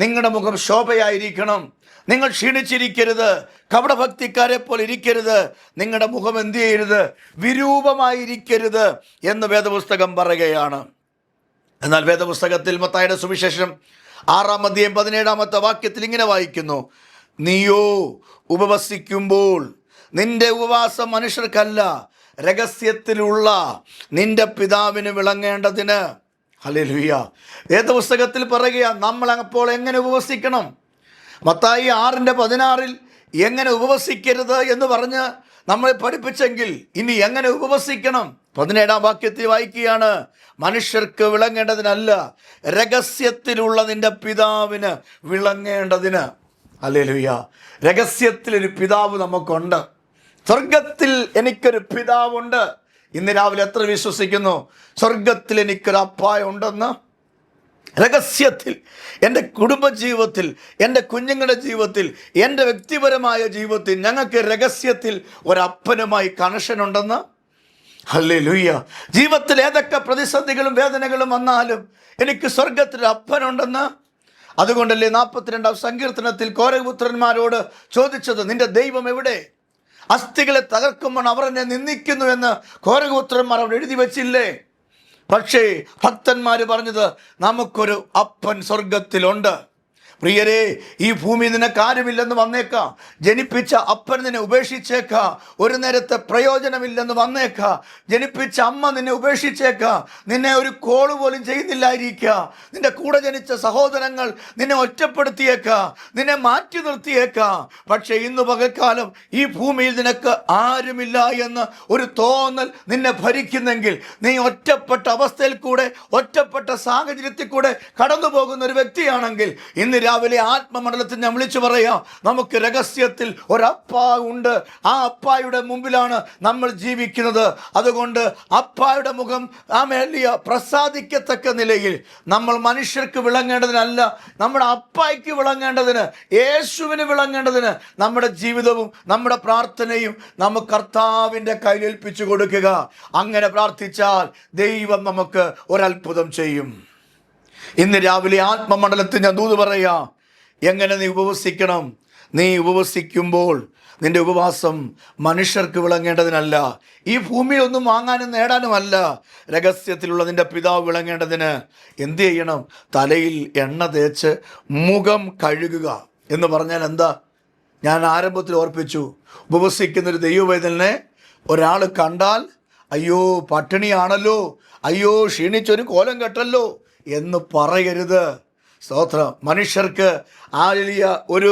നിങ്ങളുടെ മുഖം ശോഭയായിരിക്കണം. നിങ്ങൾ ക്ഷീണിച്ചിരിക്കരുത്, കപടഭക്തിക്കാരെ പോലെ ഇരിക്കരുത്, നിങ്ങളുടെ മുഖം എന്ത് ചെയ്യരുത്, വിരൂപമായിരിക്കരുത് എന്ന് വേദപുസ്തകം പറയുകയാണ്. എന്നാൽ വേദപുസ്തകത്തിൽ മത്തായിയുടെ സുവിശേഷം 6-ാം അധ്യായം 17-ാമത്തെ വാക്യത്തിൽ ഇങ്ങനെ വായിക്കുന്നു: നീയോ ഉപവസിക്കുമ്പോൾ നിന്റെ ഉപവാസം മനുഷ്യർക്കല്ല, രഹസ്യത്തിലുള്ള നിന്റെ പിതാവിന് വിളങ്ങേണ്ടതിന്. ഹല്ലേലൂയ. വേദപുസ്തകത്തിൽ പറയുക നമ്മൾ അപ്പോൾ എങ്ങനെ ഉപവസിക്കണം. മത്തായി 6:16 എങ്ങനെ ഉപവസിക്കരുത് എന്ന് പറഞ്ഞ് നമ്മളെ പഠിപ്പിച്ചെങ്കിൽ ഇനി എങ്ങനെ ഉപവസിക്കണം? 17-ാം വാക്യത്തിൽ വായിക്കുകയാണ്: മനുഷ്യർക്ക് വിളങ്ങേണ്ടതിനല്ല, രഹസ്യത്തിലുള്ള നിന്റെ പിതാവിന് വിളങ്ങേണ്ടതിന്. ഹല്ലേലൂയ. രഹസ്യത്തിലൊരു പിതാവ് നമുക്കുണ്ട്. സ്വർഗത്തിൽ എനിക്കൊരു പിതാവുണ്ട്. ഇന്ന് രാവിലെ എത്ര വിശ്വസിക്കുന്നു സ്വർഗത്തിൽ എനിക്കൊരു അപ്പായ ഉണ്ടെന്ന്? രഹസ്യത്തിൽ എൻ്റെ കുടുംബജീവിതത്തിൽ, എൻ്റെ കുഞ്ഞുങ്ങളുടെ ജീവിതത്തിൽ, എൻ്റെ വ്യക്തിപരമായ ജീവിതത്തിൽ ഞങ്ങൾക്ക് രഹസ്യത്തിൽ ഒരപ്പനുമായി കണക്ഷൻ ഉണ്ടെന്ന്. ഹല്ലേലൂയ. ജീവിതത്തിൽ ഏതൊക്കെ പ്രതിസന്ധികളും വേദനകളും വന്നാലും എനിക്ക് സ്വർഗത്തിൽ അപ്പനുണ്ടെന്ന്. അതുകൊണ്ടല്ലേ 42-ാം സങ്കീർത്തനത്തിൽ കോരഹപുത്രന്മാരോട് ചോദിച്ചത്, നിന്റെ ദൈവം എവിടെ? അസ്ഥികളെ തകർക്കുമ്പോൾ അവർ എന്നെ നിന്ദിക്കുന്നു എന്ന് കോരഹപുത്രന്മാർ അവിടെ എഴുതി വച്ചില്ലേ? പക്ഷേ ഭക്തന്മാർ പറഞ്ഞത്, നമുക്കൊരു അപ്പൻ സ്വർഗത്തിലുണ്ട്. പ്രിയരെ, ഈ ഭൂമി നിനക്ക് ആരുമില്ലെന്ന് വന്നേക്കാം, ജനിപ്പിച്ച അപ്പൻ നിന്നെ ഉപേക്ഷിച്ചേക്കാം, ഒരു നേരത്തെ പ്രയോജനമില്ലെന്ന് വന്നേക്കാം, ജനിപ്പിച്ച അമ്മ നിന്നെ ഉപേക്ഷിച്ചേക്കാം, നിന്നെ ഒരു കോള് പോലും ചെയ്യുന്നില്ലായിരിക്കാം, നിന്റെ കൂടെ ജനിച്ച സഹോദരങ്ങൾ നിന്നെ ഒറ്റപ്പെടുത്തിയേക്കാം, നിന്നെ മാറ്റി നിർത്തിയേക്കാം. പക്ഷേ ഇന്ന് പകൽക്കാലം ഈ ഭൂമിയിൽ നിനക്ക് ആരുമില്ല എന്ന് ഒരു തോന്നൽ നിന്നെ ഭരിക്കുന്നെങ്കിൽ, നീ ഒറ്റപ്പെട്ട അവസ്ഥയിൽ കൂടെ, ഒറ്റപ്പെട്ട സാഹചര്യത്തിൽ കൂടെ കടന്നു പോകുന്ന ഒരു വ്യക്തിയാണെങ്കിൽ, ഇന്ന് രാവിലെ ആത്മമണ്ഡലത്തിൽ ഞാൻ വിളിച്ചു പറയാം, നമുക്ക് രഹസ്യത്തിൽ ഒരപ്പ ഉണ്ട്. ആ അപ്പായുടെ മുമ്പിലാണ് നമ്മൾ ജീവിക്കുന്നത്. അതുകൊണ്ട് അപ്പായുടെ മുഖം പ്രസാദിക്കത്തക്ക നിലയിൽ നമ്മൾ മനുഷ്യർക്ക് വിളങ്ങേണ്ടതിനല്ല, നമ്മുടെ അപ്പായ്ക്ക് വിളങ്ങേണ്ടതിന്, യേശുവിന് വിളങ്ങേണ്ടതിന് നമ്മുടെ ജീവിതവും നമ്മുടെ പ്രാർത്ഥനയും നമുക്ക് കർത്താവിൻ്റെ കയ്യിലേൽപ്പിച്ചു കൊടുക്കുക. അങ്ങനെ പ്രാർത്ഥിച്ചാൽ ദൈവം നമുക്ക് ഒരത്ഭുതം ചെയ്യും. ഇന്ന് രാവിലെ ആത്മമണ്ഡലത്തിൽ ഞാൻ ദൂത് പറയാം, എങ്ങനെ നീ ഉപവസിക്കണം. നീ ഉപവസിക്കുമ്പോൾ നിന്റെ ഉപവാസം മനുഷ്യർക്ക് വിളങ്ങേണ്ടതിനല്ല, ഈ ഭൂമിയിൽ ഒന്നും വാങ്ങാനും നേടാനുമല്ല, രഹസ്യത്തിലുള്ള നിന്റെ പിതാവ് വിളങ്ങേണ്ടതിന്. എന്ത് ചെയ്യണം? തലയിൽ എണ്ണ തേച്ച് മുഖം കഴുകുക എന്ന് പറഞ്ഞാൽ എന്താ? ഞാൻ ആരംഭത്തിൽ ഓർപ്പിച്ചു, ഉപവസിക്കുന്നൊരു ദൈവവേദനെ ഒരാൾ കണ്ടാൽ, അയ്യോ പട്ടിണിയാണല്ലോ, അയ്യോ ക്ഷീണിച്ചൊരു കോലം കെട്ടല്ലോ എന്ന് പറയരുത്. സ്തോത്രം. മനുഷ്യർക്ക് ഒരു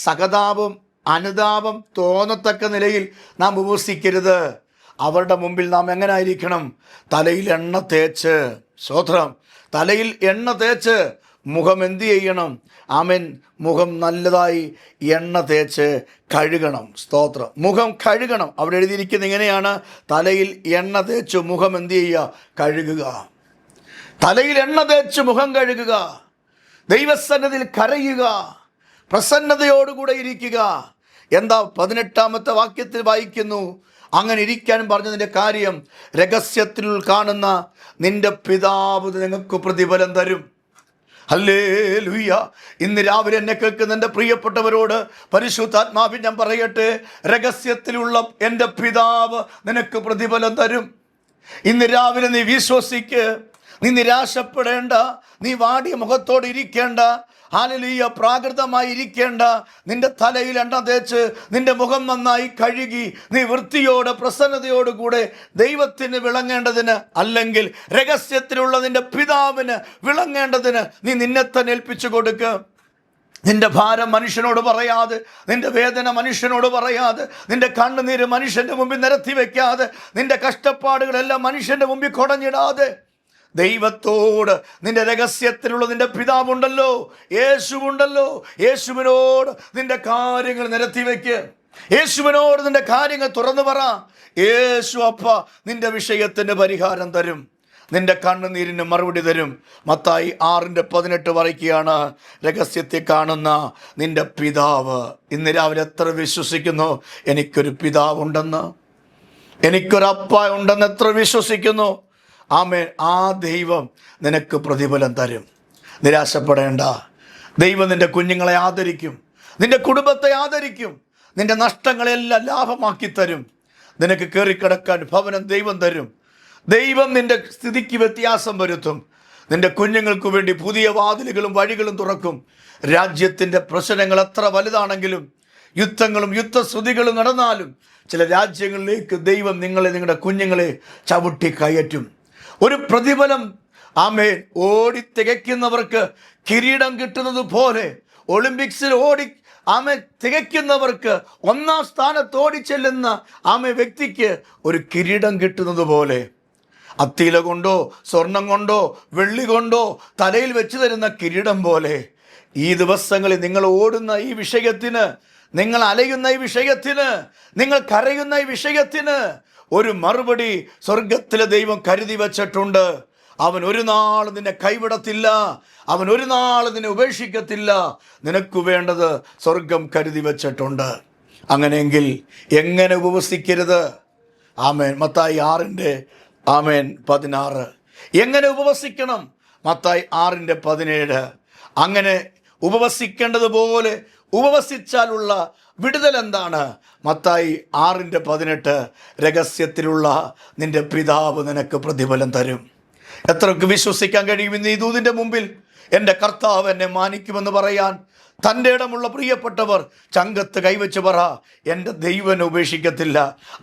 സഹതാപം, അനുതാപം തോന്നത്തക്ക നിലയിൽ നാം ഉപവസിക്കരുത്. അവരുടെ മുമ്പിൽ നാം എങ്ങനെ ആയിരിക്കണം? തലയിൽ എണ്ണ തേച്ച്, സ്തോത്രം, തലയിൽ എണ്ണ തേച്ച് മുഖം എന്ത് ചെയ്യണം? ആമേൻ, മുഖം നല്ലതായി എണ്ണ തേച്ച് കഴുകണം. സ്തോത്രം. മുഖം കഴുകണം. അവിടെ എഴുതിയിരിക്കുന്നത് ഇങ്ങനെയാണ്: തലയിൽ എണ്ണ തേച്ച് മുഖം എന്ത് ചെയ്യുക? കഴുകുക. തലയിൽ എണ്ണ തേച്ച് മുഖം കഴുകുക, ദൈവസന്നിധിയിൽ കരയുക, പ്രസന്നതയോടുകൂടെ ഇരിക്കുക. എന്താ 18-ാമത്തെ വാക്യത്തിൽ വായിക്കുന്നു? അങ്ങനെ ഇരിക്കാനും പറഞ്ഞതിൻ്റെ കാര്യം, രഹസ്യത്തിൽ കാണുന്ന നിന്റെ പിതാവ് നിങ്ങൾക്ക് പ്രതിഫലം തരും. ഹല്ലേലൂയ. ഇന്ന് രാവിലെ എന്നെ കേൾക്കുന്ന എൻ്റെ പ്രിയപ്പെട്ടവരോട് പരിശുദ്ധാത്മാവിൽ ഞാൻ പറയട്ടെ, രഹസ്യത്തിലുള്ള എൻ്റെ പിതാവ് നിനക്ക് പ്രതിഫലം തരും. ഇന്ന് രാവിലെ നീ വിശ്വസിക്ക്. നീ നിരാശപ്പെടേണ്ട, നീ വാടിയ മുഖത്തോടെ ഇരിക്കേണ്ട, ഹല്ലേലൂയ, പ്രാകൃതമായി ഇരിക്കേണ്ട. നിന്റെ തലയിൽ എണ്ണ തേച്ച് നിന്റെ മുഖം നന്നായി കഴുകി നീ വൃത്തിയോടെ പ്രസന്നതയോടുകൂടെ ദൈവത്തിന് വിളങ്ങേണ്ടതിന്, അല്ലെങ്കിൽ രഹസ്യത്തിലുള്ള നിന്റെ പിതാവിന് വിളങ്ങേണ്ടതിന് നീ നിന്നെ തന്നെ ഏൽപ്പിച്ചു കൊടുക്കുക. നിന്റെ ഭാരം മനുഷ്യനോട് പറയാതെ, നിന്റെ വേദന മനുഷ്യനോട് പറയാതെ, നിന്റെ കണ്ണുനീര് മനുഷ്യൻ്റെ മുമ്പിൽ നിരത്തി വയ്ക്കാതെ, നിന്റെ കഷ്ടപ്പാടുകളെല്ലാം മനുഷ്യൻ്റെ മുമ്പിൽ കുടഞ്ഞിടാതെ, ദൈവത്തോട്, നിന്റെ രഹസ്യത്തിലുള്ള നിന്റെ പിതാവുണ്ടല്ലോ, യേശുവുണ്ടല്ലോ, യേശുവിനോട് നിന്റെ കാര്യങ്ങൾ നിരത്തി വയ്ക്ക്. യേശുവിനോട് നിന്റെ കാര്യങ്ങൾ തുറന്നു പറ. യേശു അപ്പ നിന്റെ വിഷയത്തിന് പരിഹാരം തരും, നിന്റെ കണ്ണുനീരിന് മറുപടി തരും. മത്തായി 6:18 വായിക്കുകയാണ്: രഹസ്യത്തെ കാണുന്ന നിന്റെ പിതാവ്. ഇന്ന് രാവിലെ എത്ര വിശ്വസിക്കുന്നു എനിക്കൊരു പിതാവുണ്ടെന്ന്, എനിക്കൊരപ്പ ഉണ്ടെന്ന്? എത്ര വിശ്വസിക്കുന്നു? ആമേൻ. ആ ദൈവം നിനക്ക് പ്രതിഫലം തരും. നിരാശപ്പെടേണ്ട. ദൈവം നിന്റെ കുഞ്ഞുങ്ങളെ ആദരിക്കും, നിന്റെ കുടുംബത്തെ ആദരിക്കും, നിന്റെ നഷ്ടങ്ങളെല്ലാം ലാഭമാക്കി തരും. നിനക്ക് കയറിക്കിടക്കാൻ ഭവനം ദൈവം തരും. ദൈവം നിന്റെ സ്ഥിതിക്ക് വ്യത്യാസം വരുത്തും. നിന്റെ കുഞ്ഞുങ്ങൾക്ക് വേണ്ടി പുതിയ വാതിലുകളും വഴികളും തുറക്കും. രാജ്യത്തിൻ്റെ പ്രശ്നങ്ങൾ എത്ര വലുതാണെങ്കിലും, യുദ്ധങ്ങളും യുദ്ധശ്രുതികളും നടന്നാലും, ചില രാജ്യങ്ങളിലേക്ക് ദൈവം നിങ്ങളുടെ കുഞ്ഞുങ്ങളെ ചവിട്ടി കയറ്റും. ഒരു പ്രതിഫലം, ആമേൻ, ഓടി തികയ്ക്കുന്നവർക്ക് കിരീടം കിട്ടുന്നത് പോലെ, ഒളിമ്പിക്സിൽ തികയ്ക്കുന്നവർക്ക് 1-ാം സ്ഥാനത്ത് ഓടിച്ചെല്ലുന്ന വ്യക്തിക്ക് ഒരു കിരീടം കിട്ടുന്നത് പോലെ, അത്തിയില കൊണ്ടോ സ്വർണം കൊണ്ടോ വെള്ളി കൊണ്ടോ തലയിൽ വെച്ച് തരുന്ന കിരീടം പോലെ, ഈ ദിവസങ്ങളിൽ നിങ്ങൾ ഓടുന്ന ഈ വിഷയത്തിന്, നിങ്ങൾ അലയുന്ന ഈ വിഷയത്തിന്, നിങ്ങൾ കരയുന്ന ഈ വിഷയത്തിന് ഒരു മറുപടി സ്വർഗത്തിലെ ദൈവം കരുതി വച്ചിട്ടുണ്ട്. അവൻ ഒരു നാൾ നിന്നെ കൈവിടത്തില്ല, അവൻ ഒരു നാൾ നിന്നെ ഉപേക്ഷിക്കത്തില്ല. നിനക്ക് വേണ്ടത് സ്വർഗം കരുതി വച്ചിട്ടുണ്ട്. അങ്ങനെയെങ്കിൽ എങ്ങനെ ഉപവസിക്കരുത്? ആമേൻ. മത്തായി 6:16. എങ്ങനെ ഉപവസിക്കണം? മത്തായി 6:17. അങ്ങനെ ഉപവസിക്കേണ്ടതുപോലെ ഉപവസിച്ചാലുള്ള വിടുതൽ എന്താണ്? മത്തായി 6:18. രഹസ്യത്തിലുള്ള നിന്റെ പിതാവ് നിനക്ക് പ്രതിഫലം തരും. എത്രക്ക് വിശ്വസിക്കാൻ കഴിയും ഇന്ന് ഈ ദൂതിൻ്റെ മുമ്പിൽ? എൻ്റെ കർത്താവ് എന്നെ മാനിക്കുമെന്ന് പറയാൻ തൻ്റെ ഇടമുള്ള പ്രിയപ്പെട്ടവർ ചങ്കത്ത് കൈവച്ച് പറ, എൻ്റെ ദൈവം എന്നെ ഉപേക്ഷിക്കത്തില്ല.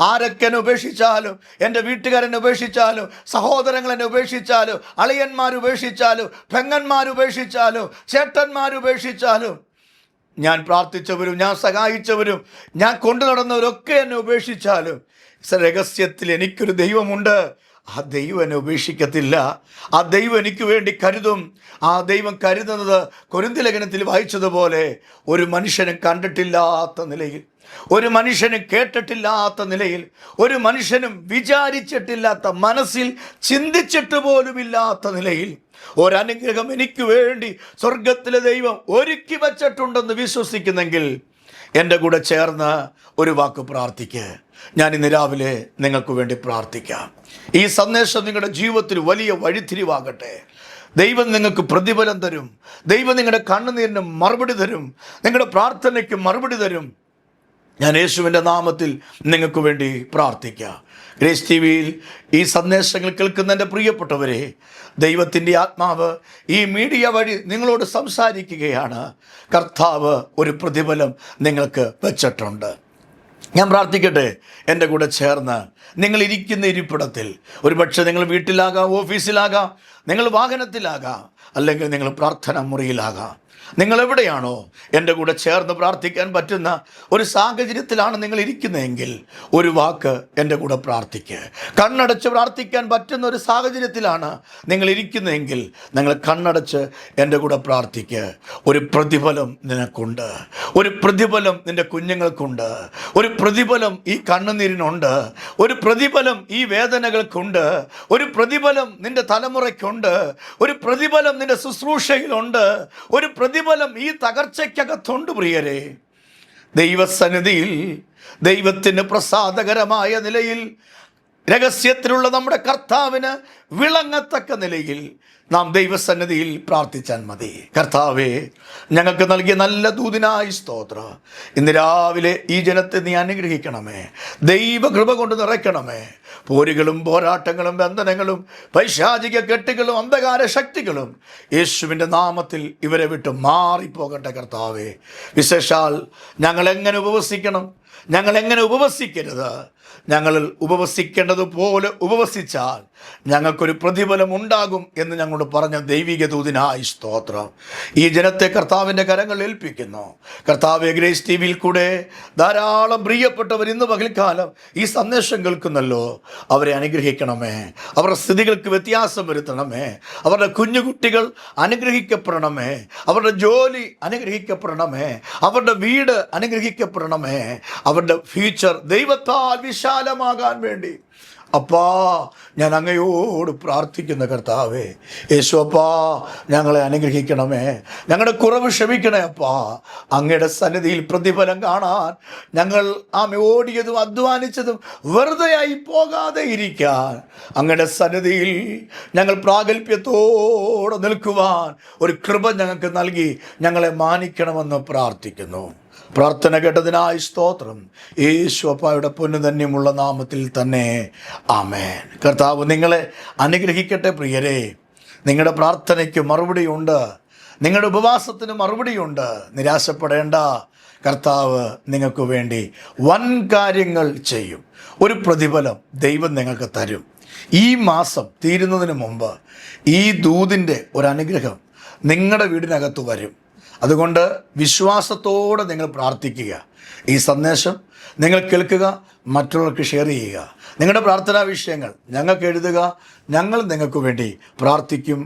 ആരൊക്കെ എന്നെ ഉപേക്ഷിച്ചാലും, എൻ്റെ വീട്ടുകാരെന്നെ ഉപേക്ഷിച്ചാലും, സഹോദരങ്ങളെന്നെ ഉപേക്ഷിച്ചാലും, അളിയന്മാരുപേക്ഷിച്ചാലും, പെങ്ങന്മാരുപേക്ഷിച്ചാലും, ചേട്ടന്മാരുപേക്ഷിച്ചാലും, ഞാൻ പ്രാർത്ഥിച്ചവരും ഞാൻ സഹായിച്ചവരും ഞാൻ കൊണ്ടു നടന്നവരൊക്കെ എന്നെ ഉപേക്ഷിച്ചാലും, രഹസ്യത്തിൽ എനിക്കൊരു ദൈവമുണ്ട്. ആ ദൈവം എന്നെ ഉപേക്ഷിക്കത്തില്ല. ആ ദൈവം എനിക്ക് വേണ്ടി കരുതും. ആ ദൈവം കരുതുന്നത് കൊരിന്ത്യലേഖനത്തിൽ വായിച്ചതുപോലെ, ഒരു മനുഷ്യനും കണ്ടിട്ടില്ലാത്ത നിലയിൽ, ഒരു മനുഷ്യനും കേട്ടിട്ടില്ലാത്ത നിലയിൽ, ഒരു മനുഷ്യനും വിചാരിച്ചിട്ടില്ലാത്ത, മനസ്സിൽ ചിന്തിച്ചിട്ട് പോലുമില്ലാത്ത നിലയിൽ ഒരനുഗ്രഹം എനിക്ക് വേണ്ടി സ്വർഗത്തിലെ ദൈവം ഒരുക്കി വച്ചിട്ടുണ്ടെന്ന് വിശ്വസിക്കുന്നെങ്കിൽ എൻ്റെ കൂടെ ചേർന്ന് ഒരു വാക്ക് പ്രാർത്ഥിക്കുക. ഞാൻ ഇന്ന് രാവിലെ നിങ്ങൾക്ക് വേണ്ടി പ്രാർത്ഥിക്കാം. ഈ സന്ദേശം നിങ്ങളുടെ ജീവിതത്തിൽ വലിയ വഴിത്തിരിവാകട്ടെ. ദൈവം നിങ്ങൾക്ക് പ്രതിഫലം തരും. ദൈവം നിങ്ങളുടെ കണ്ണുനീരിന് മറുപടി തരും. നിങ്ങളുടെ പ്രാർത്ഥനയ്ക്ക് മറുപടി തരും. ഞാൻ യേശുവിൻ്റെ നാമത്തിൽ നിങ്ങൾക്ക് വേണ്ടി പ്രാർത്ഥിക്കാം. ഗ്രേസ് ടി വിയിൽ ഈ സന്ദേശങ്ങൾ കേൾക്കുന്ന എൻ്റെ പ്രിയപ്പെട്ടവരെ, ദൈവത്തിൻ്റെ ആത്മാവ് ഈ മീഡിയ വഴി നിങ്ങളോട് സംസാരിക്കുകയാണ്. കർത്താവ് ഒരു പ്രതിഫലം നിങ്ങൾക്ക് വെച്ചിട്ടുണ്ട്. ഞാൻ പ്രാർത്ഥിക്കട്ടെ എൻ്റെ കൂടെ ചേർന്ന്. നിങ്ങൾ ഇരിക്കുന്ന ഇരിപ്പിടത്തിൽ, ഒരുപക്ഷെ നിങ്ങൾ വീട്ടിലാകാം, ഓഫീസിലാകാം, നിങ്ങൾ വാഹനത്തിലാകാം, അല്ലെങ്കിൽ നിങ്ങൾ പ്രാർത്ഥന മുറിയിലാകാം. നിങ്ങൾ എവിടെയാണോ എൻ്റെ കൂടെ ചേർന്ന് പ്രാർത്ഥിക്കാൻ പറ്റുന്ന ഒരു സാഹചര്യത്തിലാണ് നിങ്ങൾ ഇരിക്കുന്നതെങ്കിൽ ഒരു വാക്ക് എൻ്റെ കൂടെ പ്രാർത്ഥിക്കുക. കണ്ണടച്ച് പ്രാർത്ഥിക്കാൻ പറ്റുന്ന ഒരു സാഹചര്യത്തിലാണ് നിങ്ങൾ ഇരിക്കുന്നതെങ്കിൽ നിങ്ങൾ കണ്ണടച്ച് എൻ്റെ കൂടെ പ്രാർത്ഥിക്കുക. ഒരു പ്രതിഫലം നിനക്കുണ്ട്, ഒരു പ്രതിഫലം നിൻ്റെ കുഞ്ഞുങ്ങൾക്കുണ്ട്, ഒരു പ്രതിഫലം ഈ കണ്ണുനീരിനുണ്ട്, ഒരു പ്രതിഫലം ഈ വേദനകൾക്കുണ്ട്, ഒരു പ്രതിഫലം നിൻ്റെ തലമുറയ്ക്കുണ്ട്, ഒരു പ്രതിഫലം നിൻ്റെ ശുശ്രൂഷയിലുണ്ട്, ഒരു പ്രതിഫലം ഈ തകർച്ചയ്ക്കകത്തുണ്ട്. പ്രിയരെ, ദൈവസന്നിധിയിൽ ദൈവത്തിന് പ്രസാദകരമായ നിലയിൽ രഹസ്യത്തിലുള്ള നമ്മുടെ കർത്താവിന് വിളങ്ങത്തക്ക നിലയിൽ നാം ദൈവസന്നിധിയിൽ പ്രാർത്ഥിച്ചാൽ മതി. കർത്താവേ, ഞങ്ങൾക്ക് നൽകിയ നല്ല ദൂതിനായി സ്തോത്രം. ഇന്ന് രാവിലെ ഈ ജനത്തെ നീ അനുഗ്രഹിക്കണമേ, ദൈവകൃപ കൊണ്ട് നിറയ്ക്കണമേ. പോരുകളും പോരാട്ടങ്ങളും ബന്ധനങ്ങളും പൈശാചിക കെട്ടുകളും അന്ധകാര ശക്തികളും യേശുവിൻ്റെ നാമത്തിൽ ഇവരെ വിട്ട് മാറിപ്പോകട്ടെ. കർത്താവേ, വിശേഷാൽ ഞങ്ങൾ എങ്ങനെ ഉപവസിക്കണം, ഞങ്ങൾ എങ്ങനെ ഉപവസിക്കരുത്, ഞങ്ങൾ ഉപവസിക്കേണ്ടതുപോലെ ഉപവസിച്ചാൽ ഞങ്ങൾക്കൊരു പ്രതിഫലം ഉണ്ടാകും എന്ന് ഞങ്ങളോട് പറഞ്ഞ ദൈവിക ദൂതിനായി സ്തോത്രം. ഈ ജനത്തെ കർത്താവിൻ്റെ കരങ്ങൾ ഏൽപ്പിക്കുന്നു. കർത്താവെ, ഗ്രേസ് ടി വിയിൽ കൂടെ ധാരാളം പ്രിയപ്പെട്ടവർ ഇന്ന് പകൽക്കാലം ഈ സന്ദേശം കേൾക്കുന്നല്ലോ. അവരെ അനുഗ്രഹിക്കണമേ, അവരുടെ സ്ഥിതികൾക്ക് വ്യത്യാസം വരുത്തണമേ, അവരുടെ കുഞ്ഞുകുട്ടികൾ അനുഗ്രഹിക്കപ്പെടണമേ, അവരുടെ ജോലി അനുഗ്രഹിക്കപ്പെടണമേ, അവരുടെ വീട് അനുഗ്രഹിക്കപ്പെടണമേ, അവരുടെ ഫ്യൂച്ചർ ദൈവത്താൽ വിശാലമാകാൻ വേണ്ടി അപ്പാ ഞാൻ അങ്ങയോട് പ്രാർത്ഥിക്കുന്ന കർത്താവേ, യേശുവപ്പാ ഞങ്ങളെ അനുഗ്രഹിക്കണമേ, ഞങ്ങളുടെ കുറവ് ക്ഷമിക്കണേ അപ്പാ. അങ്ങയുടെ സന്നിധിയിൽ പ്രതിഫലം കാണാൻ ഞങ്ങൾ ഓടിയതും അധ്വാനിച്ചതും വെറുതെയായി പോകാതെ ഇരിക്കാൻ അങ്ങയുടെ സന്നിധിയിൽ ഞങ്ങൾ പ്രാഗൽഭ്യത്തോടെ നിൽക്കുവാൻ ഒരു കൃപ ഞങ്ങൾക്ക് നൽകി ഞങ്ങളെ മാനിക്കണമെന്ന് പ്രാർത്ഥിക്കുന്നു. പ്രാർത്ഥന കേട്ടതിനായി സ്തോത്രം. യേശു അപ്പായുടെ പൊന്നുധന്യമുള്ള നാമത്തിൽ തന്നെ ആമേൻ. കർത്താവ് നിങ്ങളെ അനുഗ്രഹിക്കട്ടെ. പ്രിയരെ, നിങ്ങളുടെ പ്രാർത്ഥനയ്ക്ക് മറുപടിയുണ്ട്, നിങ്ങളുടെ ഉപവാസത്തിന് മറുപടിയുണ്ട്. നിരാശപ്പെടേണ്ട. കർത്താവ് നിങ്ങൾക്ക് വേണ്ടി വൻ കാര്യങ്ങൾ ചെയ്യും. ഒരു പ്രതിഫലം ദൈവം നിങ്ങൾക്ക് തരും. ഈ മാസം തീരുന്നതിന് മുമ്പ് ഈ ദൂതിൻ്റെ ഒരു അനുഗ്രഹം നിങ്ങളുടെ വീടിനകത്ത് വരും. അതുകൊണ്ട് വിശ്വാസത്തോടെ നിങ്ങൾ പ്രാർത്ഥിക്കുക. ഈ സന്ദേശം നിങ്ങൾ കേൾക്കുക, മറ്റുള്ളവർക്ക് ഷെയർ ചെയ്യുക. നിങ്ങളുടെ പ്രാർത്ഥനാ വിഷയങ്ങൾ ഞങ്ങൾക്ക് എഴുതുക, ഞങ്ങൾ നിങ്ങൾക്ക് വേണ്ടി പ്രാർത്ഥിക്കും.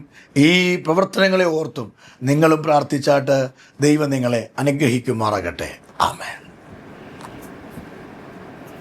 ഈ പ്രവർത്തനങ്ങളെ ഓർത്തും നിങ്ങളും പ്രാർത്ഥിച്ചാട്ട് ദൈവം നിങ്ങളെ അനുഗ്രഹിക്കുമാറാകട്ടെ. ആമേൻ.